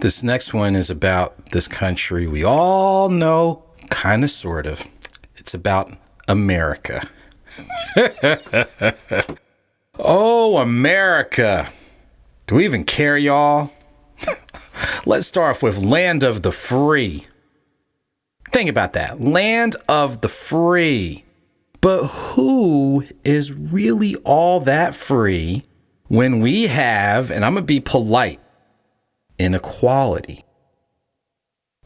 This next one is about this country we all know, kind of, sort of. It's about America. Oh, America. Do we even care, y'all? Let's start off with land of the free. Think about that. Land of the free. But who is really all that free when we have, and I'm going to be polite, inequality,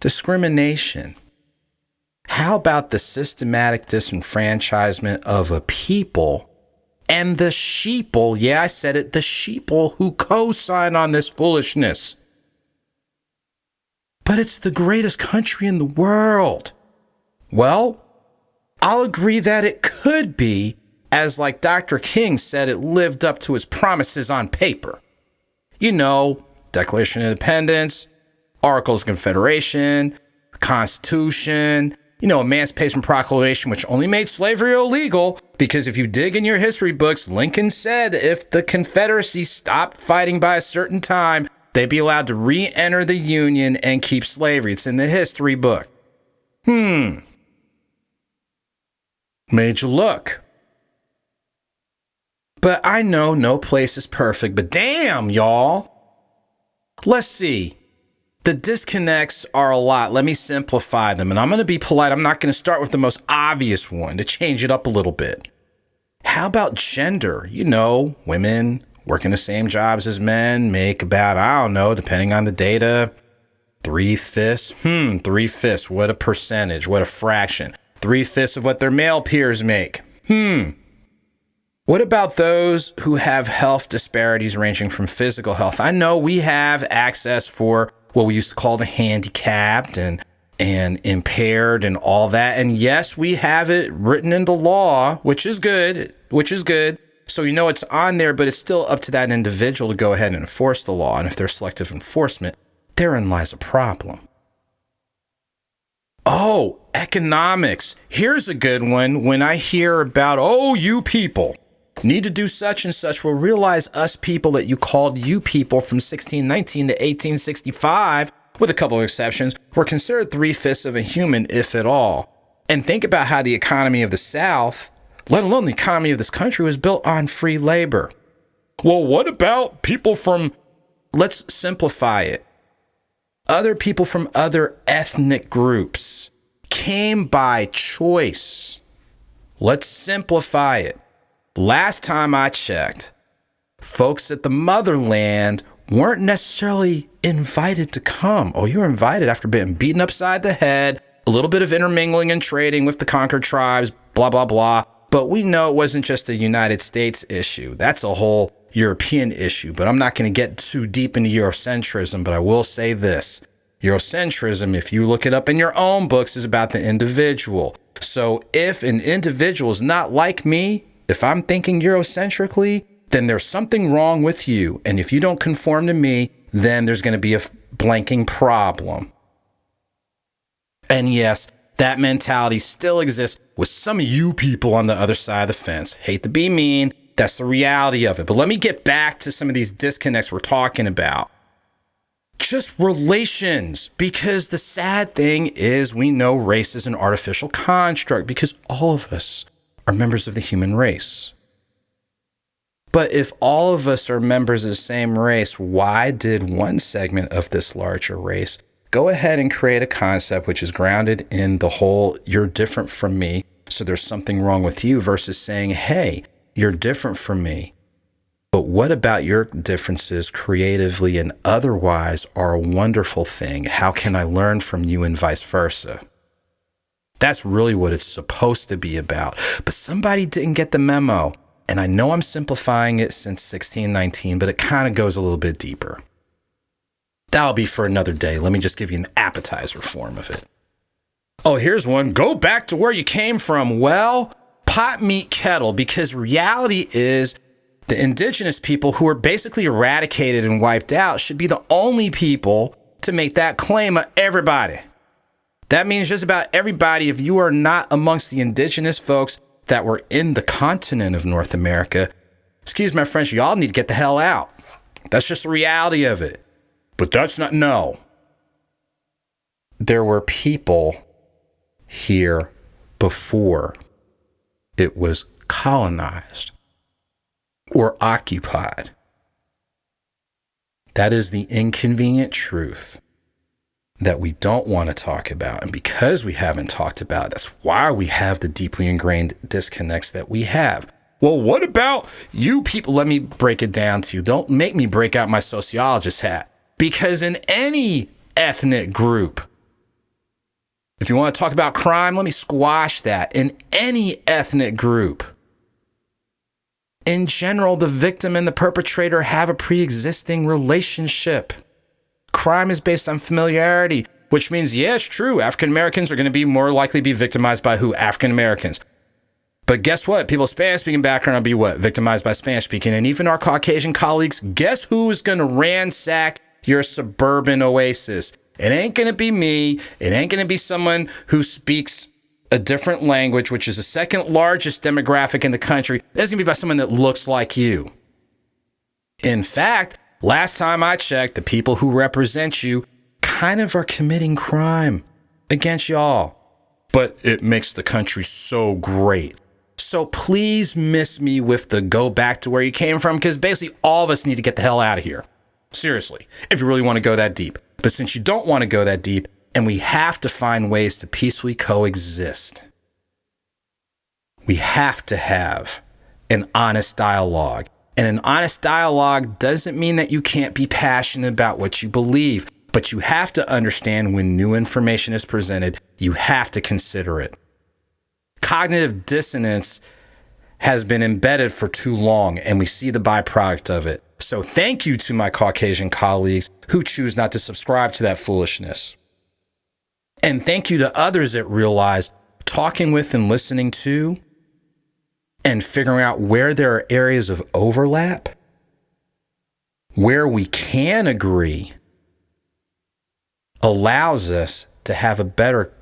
discrimination? How about the systematic disenfranchisement of a people and the sheeple, yeah, I said it, the sheeple who co-sign on this foolishness? But it's the greatest country in the world. Well, I'll agree that it could be, as like Dr. King said, it lived up to his promises on paper. You know, Declaration of Independence, Articles of Confederation, the Constitution, Emancipation Proclamation, which only made slavery illegal because if you dig in your history books, Lincoln said if the Confederacy stopped fighting by a certain time, they'd be allowed to re-enter the Union and keep slavery. It's in the history book. Made you look. But I know no place is perfect, but damn, y'all. Let's see. The disconnects are a lot. Let me simplify them. And I'm going to be polite. I'm not going to start with the most obvious one to change it up a little bit. How about gender? Women working the same jobs as men make about, I don't know, depending on the data, 3/5. 3/5. What a percentage. What a fraction. 3/5 of what their male peers make. What about those who have health disparities ranging from physical health? I know we have access for what we used to call the handicapped and impaired and all that. And yes, we have it written into law, which is good. So it's on there, but it's still up to that individual to go ahead and enforce the law. And if there's selective enforcement, therein lies a problem. Oh, economics. Here's a good one. When I hear about, you people need to do such and such, well, realize us people that you called you people from 1619 to 1865, with a couple of exceptions, were considered 3/5 of a human, if at all. And think about how the economy of the South, let alone the economy of this country, was built on free labor. Well, what about people from, let's simplify it, other people from other ethnic groups came by choice. Let's simplify it. Last time I checked, folks at the motherland weren't necessarily invited to come. Oh, you were invited after being beaten upside the head, a little bit of intermingling and trading with the conquered tribes, blah, blah, blah. But we know it wasn't just a United States issue. That's a whole European issue. But I'm not going to get too deep into Eurocentrism, but I will say this. Eurocentrism, if you look it up in your own books, is about the individual. So if an individual is not like me, if I'm thinking Eurocentrically, then there's something wrong with you. And if you don't conform to me, then there's going to be a blanking problem. And yes, that mentality still exists with some of you people on the other side of the fence. Hate to be mean, that's the reality of it. But let me get back to some of these disconnects we're talking about. Just relations, because the sad thing is we know race is an artificial construct because all of us are members of the human race. But if all of us are members of the same race, why did one segment of this larger race go ahead and create a concept which is grounded in the whole, you're different from me, so there's something wrong with you, versus saying, hey, you're different from me, but what about your differences creatively and otherwise are a wonderful thing? How can I learn from you and vice versa? That's really what it's supposed to be about. But somebody didn't get the memo. And I know I'm simplifying it since 1619, but it kind of goes a little bit deeper. That'll be for another day. Let me just give you an appetizer form of it. Oh, here's one. Go back to where you came from. Well, pot, meat, kettle, because reality is the indigenous people who were basically eradicated and wiped out should be the only people to make that claim of everybody. That means just about everybody, if you are not amongst the indigenous folks that were in the continent of North America, excuse my French, y'all need to get the hell out. That's just the reality of it. But that's not, no. There were people here before it was colonized or occupied. That is the inconvenient truth that we don't want to talk about. And because we haven't talked about it, that's why we have the deeply ingrained disconnects that we have. Well, what about you people? Let me break it down to you. Don't make me break out my sociologist hat. Because in any ethnic group, if you want to talk about crime, let me squash that. In any ethnic group, in general, the victim and the perpetrator have a pre-existing relationship. Crime is based on familiarity, which means, yeah, it's true. African Americans are going to be more likely to be victimized by who? African Americans. But guess what? People of Spanish-speaking background will be what? Victimized by Spanish-speaking. And even our Caucasian colleagues, guess who's going to ransack your suburban oasis? It ain't going to be me. It ain't going to be someone who speaks a different language, which is the second largest demographic in the country. It's going to be by someone that looks like you. In fact, last time I checked, the people who represent you kind of are committing crime against y'all. But it makes the country so great. So please miss me with the go back to where you came from, because basically all of us need to get the hell out of here. Seriously, if you really want to go that deep. But since you don't want to go that deep, and we have to find ways to peacefully coexist, we have to have an honest dialogue. And an honest dialogue doesn't mean that you can't be passionate about what you believe, but you have to understand when new information is presented, you have to consider it. Cognitive dissonance has been embedded for too long, and we see the byproduct of it. So thank you to my Caucasian colleagues who choose not to subscribe to that foolishness. And thank you to others that realize talking with and listening to and figuring out where there are areas of overlap, where we can agree, allows us to have a better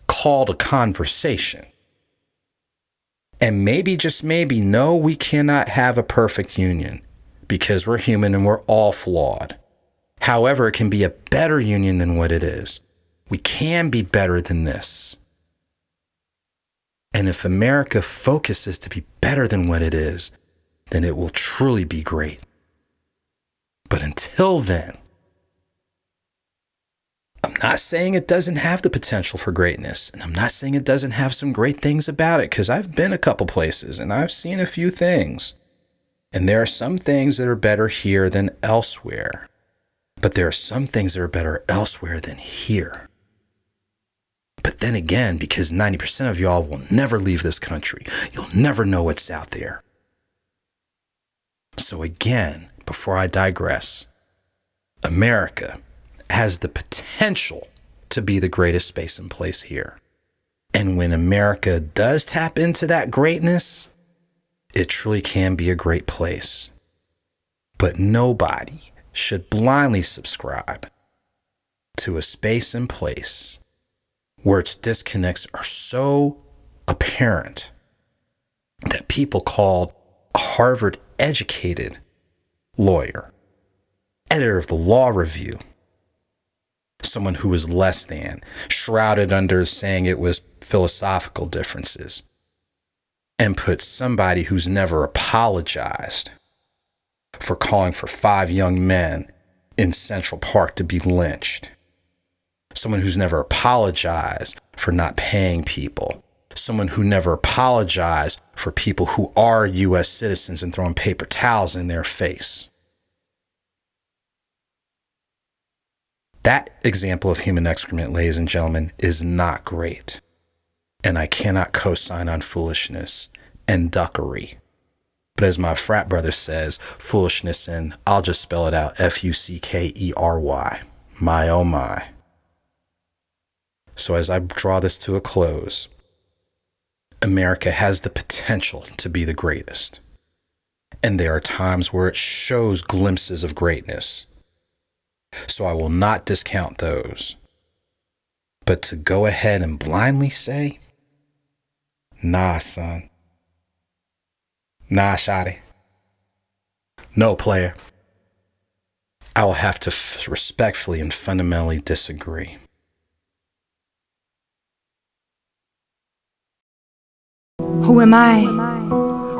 call to conversation. And maybe, just maybe, no, we cannot have a perfect union because we're human and we're all flawed. However, it can be a better union than what it is. We can be better than this. And if America focuses to be better than what it is, then it will truly be great. But until then, I'm not saying it doesn't have the potential for greatness, and I'm not saying it doesn't have some great things about it, because I've been a couple places and I've seen a few things. And there are some things that are better here than elsewhere. But there are some things that are better elsewhere than here. But then again, because 90% of y'all will never leave this country, you'll never know what's out there. So again, before I digress, America has the potential to be the greatest space and place here. And when America does tap into that greatness, it truly can be a great place. But nobody should blindly subscribe to a space and place where its disconnects are so apparent that people called a Harvard-educated lawyer, editor of the Law Review, someone who was less than, shrouded under saying it was philosophical differences, and put somebody who's never apologized for calling for 5 young men in Central Park to be lynched. Someone who's never apologized for not paying people. Someone who never apologized for people who are U.S. citizens and throwing paper towels in their face. That example of human excrement, ladies and gentlemen, is not great. And I cannot co-sign on foolishness and duckery. But as my frat brother says, foolishness, and I'll just spell it out, Fuckery. My oh my. So as I draw this to a close, America has the potential to be the greatest. And there are times where it shows glimpses of greatness. So I will not discount those. But to go ahead and blindly say, nah, son. Nah, shawty. No, player. I will have to respectfully and fundamentally disagree. Who am I?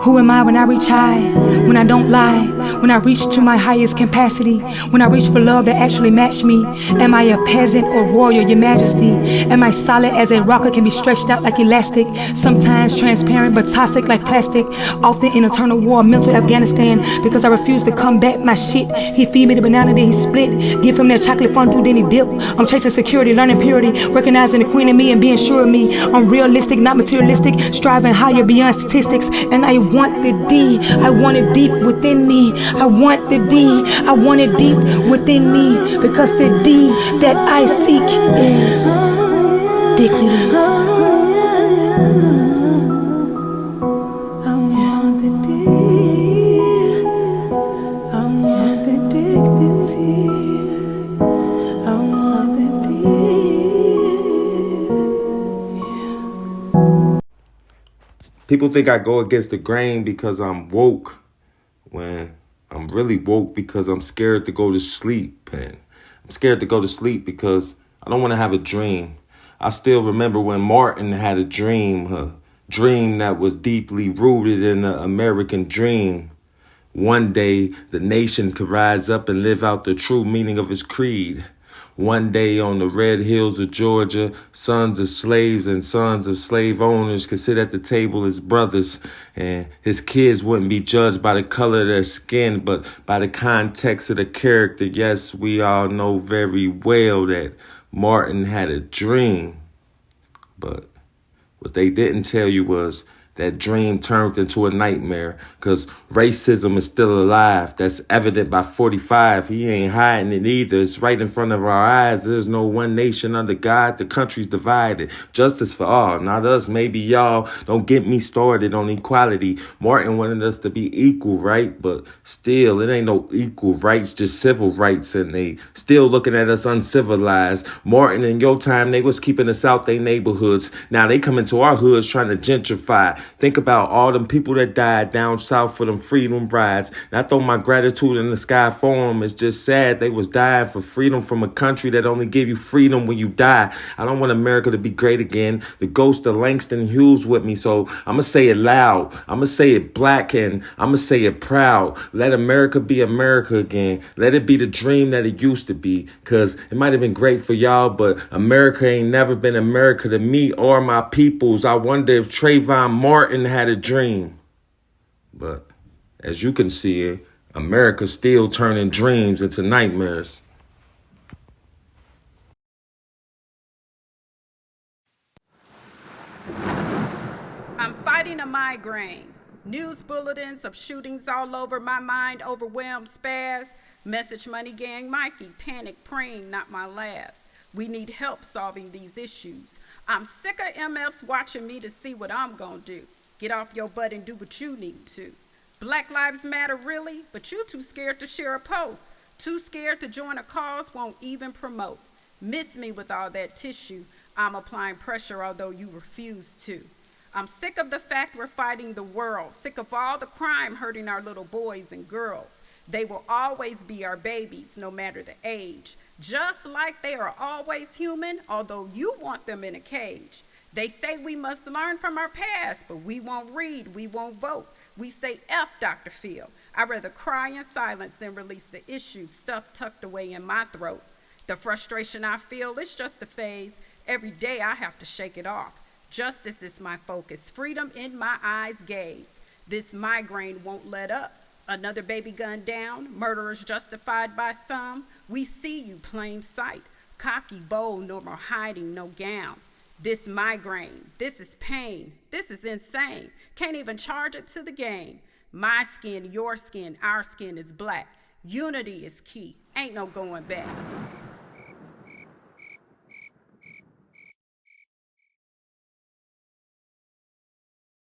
Who am I when I reach high? When I don't lie? When I reach to my highest capacity? When I reach for love that actually matched me? Am I a peasant or royal, your majesty? Am I solid as a rocket can be stretched out like elastic? Sometimes transparent but toxic like plastic. Often in eternal war, mental Afghanistan. Because I refuse to combat my shit. He feed me the banana, then he split. Give him that chocolate fondue, then he dip. I'm chasing security, learning purity. Recognizing the queen in me and being sure of me. I'm realistic, not materialistic. Striving higher beyond statistics. And I want the D, I want it deep within me. I want the D, I want it deep within me. Because the D that I seek is dignity. I want the D, I want the dignity. I want the D. People think I go against the grain because I'm woke, when I'm really woke because I'm scared to go to sleep. And I'm scared to go to sleep because I don't want to have a dream. I still remember when Martin had a dream that was deeply rooted in the American dream. One day, the nation could rise up and live out the true meaning of its creed. One day on the red hills of Georgia, sons of slaves and sons of slave owners could sit at the table as brothers, and his kids wouldn't be judged by the color of their skin, but by the context of the character. Yes, we all know very well that Martin had a dream, but what they didn't tell you was that dream turned into a nightmare, because racism is still alive. That's evident by 45. He ain't hiding it either. It's right in front of our eyes. There's no one nation under God. The country's divided. Justice for all, not us, maybe y'all. Don't get me started on equality. Martin wanted us to be equal, right? But still, it ain't no equal rights, just civil rights, and they still looking at us uncivilized. Martin, in your time, they was keeping us out their neighborhoods. Now they come into our hoods trying to gentrify. Think about all them people that died down south for them freedom rides. And I throw my gratitude in the sky for them. It's just sad they was dying for freedom from a country that only give you freedom when you die. I don't want America to be great again. The ghost of Langston Hughes with me, so I'm going to say it loud. I'm going to say it black, and I'm going to say it proud. Let America be America again. Let it be the dream that it used to be, because it might have been great for y'all, but America ain't never been America to me or my peoples. I wonder if Trayvon Martin had a dream. But as you can see, America's still turning dreams into nightmares. I'm fighting a migraine. News bulletins of shootings all over my mind, overwhelmed spaz. Message money gang Mikey, panic praying, not my last. We need help solving these issues. I'm sick of MFs watching me to see what I'm gonna do. Get off your butt and do what you need to. Black Lives Matter really, but you too scared to share a post. Too scared to join a cause, won't even promote. Miss me with all that tissue. I'm applying pressure although you refuse to. I'm sick of the fact we're fighting the world. Sick of all the crime hurting our little boys and girls. They will always be our babies, no matter the age. Just like they are always human, although you want them in a cage. They say we must learn from our past, but we won't read, we won't vote. We say F Dr. Phil. I'd rather cry in silence than release the issue, stuff tucked away in my throat. The frustration I feel is just a phase. Every day I have to shake it off. Justice is my focus, freedom in my eyes gaze. This migraine won't let up. Another baby gunned down, murderers justified by some. We see you plain sight, cocky, bold, no more hiding, no gown. This migraine, this is pain, this is insane. Can't even charge it to the game. My skin, your skin, our skin is black. Unity is key, ain't no going back.